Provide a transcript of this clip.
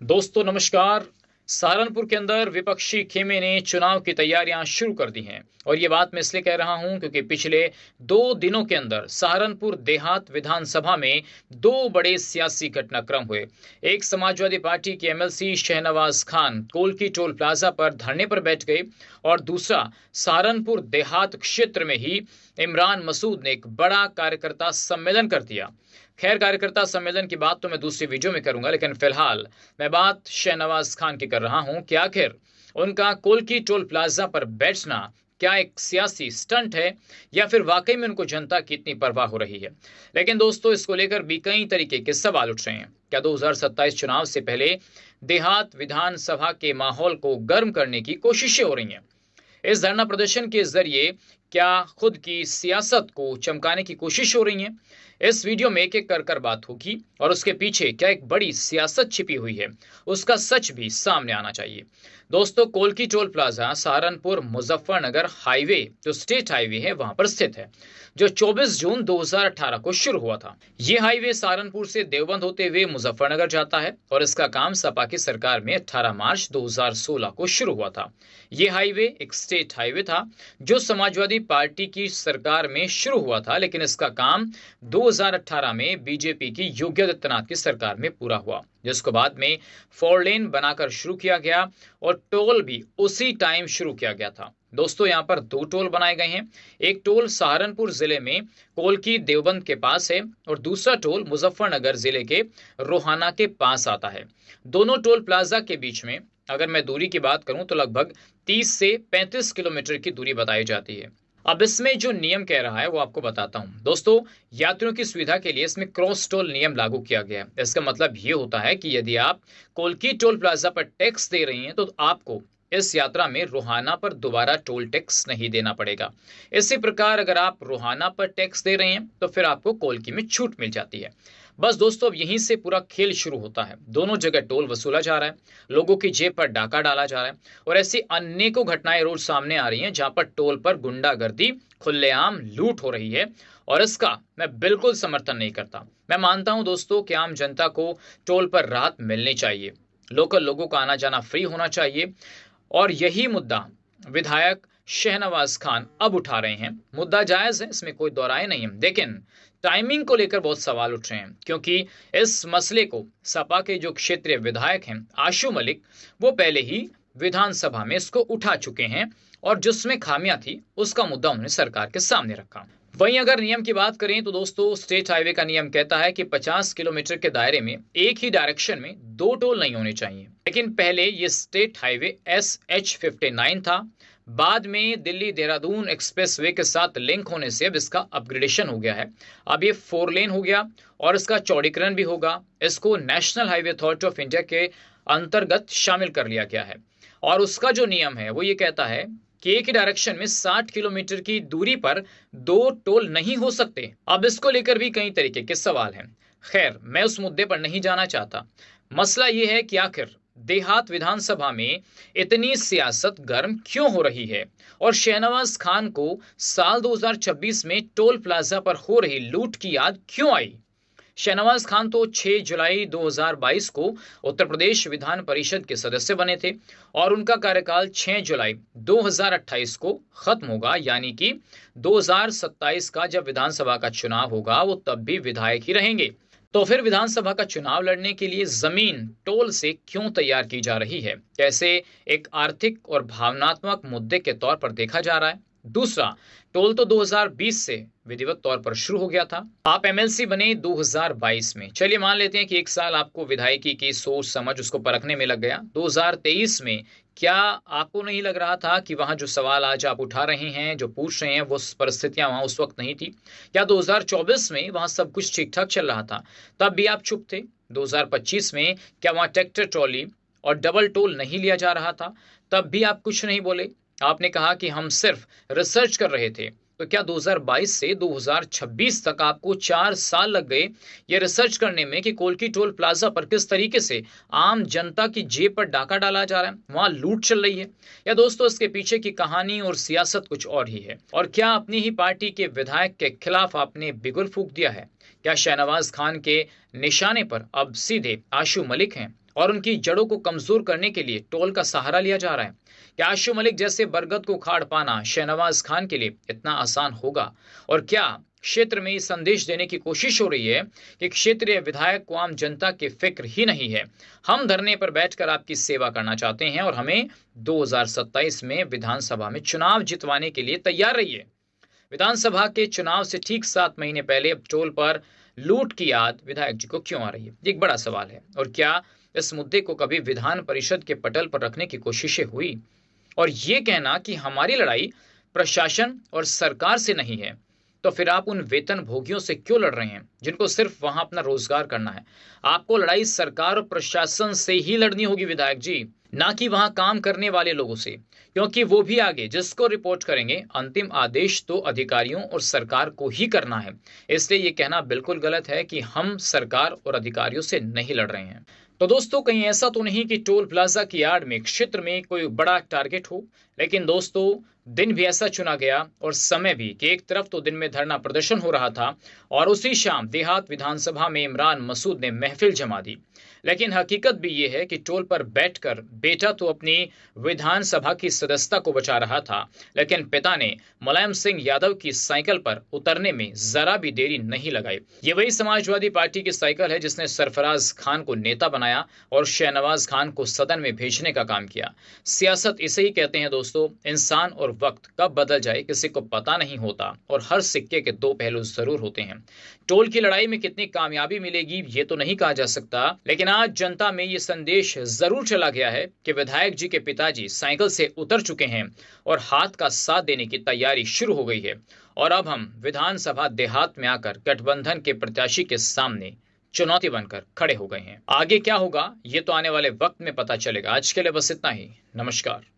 दोस्तों नमस्कार। सहारनपुर के अंदर विपक्षी खेमे ने चुनाव की तैयारियां शुरू कर दी हैं और ये बात मैं इसलिए कह रहा हूं क्योंकि पिछले 2 दिनों के अंदर सहारनपुर देहात विधानसभा में दो बड़े सियासी घटनाक्रम हुए। एक, समाजवादी पार्टी के MLC Shahnawaz Khan Kolki toll plaza पर धरने पर बैठ गए और दूसरा, सहारनपुर देहात क्षेत्र में ही इमरान मसूद ने एक बड़ा कार्यकर्ता सम्मेलन कर दिया। खैर, कार्यकर्ता सम्मेलन की बात तो मैं दूसरी वीडियो में करूंगा, लेकिन फिलहाल मैं बात शहनवाज खान की कर रहा हूं कि आखिर उनका कोल्की टोल प्लाजा पर बैठना क्या एक सियासी स्टंट है या फिर वाकई में उनको जनता की इतनी परवाह हो रही है। लेकिन दोस्तों, इसको लेकर भी कई तरीके के सवाल उठ रहे हैं। क्या 2027 चुनाव से पहले देहात विधानसभा के माहौल को गर्म करने की कोशिशें हो रही हैं? इस धरना प्रदर्शन के जरिए क्या खुद की सियासत को चमकाने की कोशिश हो रही है? इस वीडियो में एक एक कर बात होगी और उसके पीछे क्या एक बड़ी सियासत छिपी हुई है, उसका सच भी सामने आना चाहिए। दोस्तों, Kolki toll plaza Saharanpur Muzaffarnagar highway जो स्टेट हाईवे है वहां पर स्थित है, जो 24 जून 2018 को शुरू हुआ था। ये हाईवे सहारनपुर से देवबंद होते हुए मुजफ्फरनगर जाता है और इसका काम सपा की सरकार में 18 मार्च 2016 को शुरू हुआ था। ये हाईवे एक स्टेट हाईवे था जो समाजवादी पार्टी की सरकार में शुरू हुआ था, लेकिन इसका काम 2018 में बीजेपी की योगी आदित्यनाथ की सरकार में पूरा हुआ, जिसको बाद में 4 लेन बनाकर शुरू किया गया और टोल भी उसी टाइम शुरू किया गया था। दोस्तों, यहाँ पर 2 टोल बनाए गए हैं। एक टोल सहारनपुर जिले में कोल्की देवबंद के पास है और दूसरा टोल मुजफ्फरनगर जिले के रोहाना के पास आता है। दोनों टोल प्लाजा के बीच में अगर मैं दूरी की बात करूं तो लगभग 30 से 35 किलोमीटर की दूरी बताई जाती है। अब इसमें जो नियम कह रहा है वो आपको बताता हूं। दोस्तों, यात्रियों की सुविधा के लिए इसमें क्रॉस टोल नियम लागू किया गया है। इसका मतलब ये होता है कि यदि आप कोल्की टोल प्लाजा पर टैक्स दे रही हैं तो आपको इस यात्रा में रोहाना पर दोबारा टोल टैक्स नहीं देना पड़ेगा। इसी प्रकार अगर आप रोहाना पर टैक्स दे रहे हैं तो फिर आपको कोल्की में छूट मिल जाती है। बस दोस्तों, अब यहीं से पूरा खेल शुरू होता है। दोनों जगह टोल वसूला जा रहा है, लोगों की जेब पर डाका डाला जा रहा है और ऐसी अनेकों घटनाएं रोज सामने आ रही हैं जहां पर टोल पर गुंडागर्दी, खुलेआम लूट हो रही है और इसका मैं बिल्कुल समर्थन नहीं करता। मैं मानता हूं दोस्तों कि आम जनता को टोल पर राहत मिलनी चाहिए, लोकल लोगों का आना जाना फ्री होना चाहिए और यही मुद्दा विधायक शहनवाज खान अब उठा रहे हैं। मुद्दा जायज है, इसमें कोई दो राय नहीं है, लेकिन टाइमिंग को लेकर बहुत सवाल उठ रहे हैं क्योंकि इस मसले को सपा के जो क्षेत्रीय विधायक हैं आशू मलिक, वो पहले ही विधानसभा में इसको उठा चुके हैं और जिसमें खामियां थी उसका मुद्दा उन्होंने सरकार के सामने रखा। वहीं अगर नियम की बात करें तो दोस्तों, स्टेट हाईवे का नियम कहता है कि 50 किलोमीटर के दायरे में एक ही डायरेक्शन में 2 टोल नहीं होने चाहिए। लेकिन पहले ये स्टेट हाईवे SH59 था, बाद में दिल्ली देहरादून एक्सप्रेसवे के साथ लिंक होने से अब इसका अपग्रेडेशन हो गया है। अब ये 4 लेन हो गया और इसका चौड़ीकरण भी होगा। इसको national highway authority of India के अंतर्गत शामिल कर लिया गया है और उसका जो नियम है वो ये कहता है कि एक ही डायरेक्शन में 60 किलोमीटर की दूरी पर 2 टोल नहीं हो सकते। अब इसको लेकर भी कई तरीके के सवाल हैं। खैर, मैं उस मुद्दे पर नहीं जाना चाहता। मसला यह है कि आखिर देहात विधानसभा में इतनी सियासत गर्म क्यों हो रही है और शहनवाज खान को साल 2026 में टोल प्लाजा पर हो रही लूट की याद क्यों आई? शहनवाज खान तो 6 जुलाई 2022 को उत्तर प्रदेश विधान परिषद के सदस्य बने थे और उनका कार्यकाल 6 जुलाई 2028 को खत्म होगा, यानी कि 2027 का जब विधानसभा का चुनाव होगा वो तब भी विधायक ही रहेंगे। तो फिर विधानसभा का चुनाव लड़ने के लिए जमीन टोल से क्यों तैयार की जा रही है? कैसे एक आर्थिक और भावनात्मक मुद्दे के तौर पर देखा जा रहा है। दूसरा, टोल तो 2020 से विधिवत तौर पर शुरू हो गया था। आप एमएलसी बने 2022 में। चलिए मान लेते हैं कि एक साल आपको विधायकी की सोच समझ उसको परखने में लग गया। 2023 में क्या आपको नहीं लग रहा था कि वहां जो सवाल आज आप उठा रहे हैं, जो पूछ रहे हैं, वो परिस्थितियां वहां उस वक्त नहीं थी? या 2024 में वहां सब कुछ ठीक ठाक चल रहा था, तब भी आप चुप थे? 2025 में क्या वहां ट्रैक्टर ट्रॉली और डबल टोल नहीं लिया जा रहा था, तब भी आप कुछ नहीं बोले? आपने कहा कि हम सिर्फ रिसर्च कर रहे थे। तो क्या 2022 से 2026 तक आपको 4 साल लग गए ये रिसर्च करने में कि कोल्की टोल प्लाजा पर किस तरीके से आम जनता की जेब पर डाका डाला जा रहा है, वहां लूट चल रही है? या दोस्तों, इसके पीछे की कहानी और सियासत कुछ और ही है? और क्या अपनी ही पार्टी के विधायक के खिलाफ आपने बिगुल फूंक दिया है? क्या शहनवाज खान के निशाने पर अब सीधे आशू मलिक हैं और उनकी जड़ों को कमजोर करने के लिए टोल का सहारा लिया जा रहा है। क्या आशु मलिक जैसे बरगद को उखाड़ पाना शहनवाज खान के लिए इतना आसान होगा? और क्या क्षेत्र में ये संदेश देने की कोशिश हो रही है कि क्षेत्रीय विधायक को आम जनता की फिक्र ही नहीं है, हम धरने पर बैठकर आपकी सेवा करना चाहते हैं और हमें 2027 में विधानसभा में चुनाव जितवाने के लिए तैयार रहिए। विधानसभा के चुनाव से ठीक 7 महीने पहले अब टोल पर लूट की याद विधायक जी को क्यों आ रही है? ये एक बड़ा सवाल है। और क्या इस मुद्दे को कभी विधान परिषद के पटल पर रखने की कोशिशें हुई? और ये कहना कि हमारी लड़ाई प्रशासन और सरकार से नहीं है, तो फिर आप उन वेतन भोगियों से क्यों लड़ रहे हैं जिनको सिर्फ वहां अपना रोजगार करना है? आपको लड़ाई सरकार और प्रशासन से ही लड़नी होगी विधायक जी, ना कि वहां काम करने वाले लोगों से, क्योंकि वो भी आगे जिसको रिपोर्ट करेंगे अंतिम आदेश तो अधिकारियों और सरकार को ही करना है। इसलिए ये कहना बिल्कुल गलत है कि हम सरकार और अधिकारियों से नहीं लड़ रहे हैं। तो दोस्तों, कहीं ऐसा तो नहीं कि टोल प्लाजा की आड़ में क्षेत्र में कोई बड़ा टारगेट हो, लेकिन दोस्तों दिन भी ऐसा चुना गया और समय भी कि एक तरफ तो दिन में धरना प्रदर्शन हो रहा था और उसी शाम देहात विधानसभा में इमरान मसूद ने महफिल जमा दी। लेकिन हकीकत भी ये है कि टोल पर बैठकर बेटा तो अपनी विधानसभा की सदस्यता को बचा रहा था, लेकिन पिता ने मुलायम सिंह यादव की साइकिल पर उतरने में जरा भी देरी नहीं लगाई। ये वही समाजवादी पार्टी की साइकिल है जिसने सरफराज खान को नेता बनाया और शहनवाज खान को सदन में भेजने का काम किया। सियासत इसे ही कहते हैं दोस्तों, इंसान और वक्त कब बदल जाए किसी को पता नहीं होता और हर सिक्के के दो पहलू जरूर होते हैं। टोल की लड़ाई में कितनी कामयाबी मिलेगी ये तो नहीं कहा जा सकता, लेकिन आज जनता में ये संदेश जरूर चला गया है कि विधायक जी के पिताजी साइकिल से उतर चुके हैं और हाथ का साथ देने की तैयारी शुरू हो गई है। और अब हम विधानसभा देहात में आकर गठबंधन के प्रत्याशी के सामने चुनौती बनकर खड़े हो गए हैं। आगे क्या होगा ये तो आने वाले वक्त में पता चलेगा। आज के लिए बस इतना ही। नमस्कार।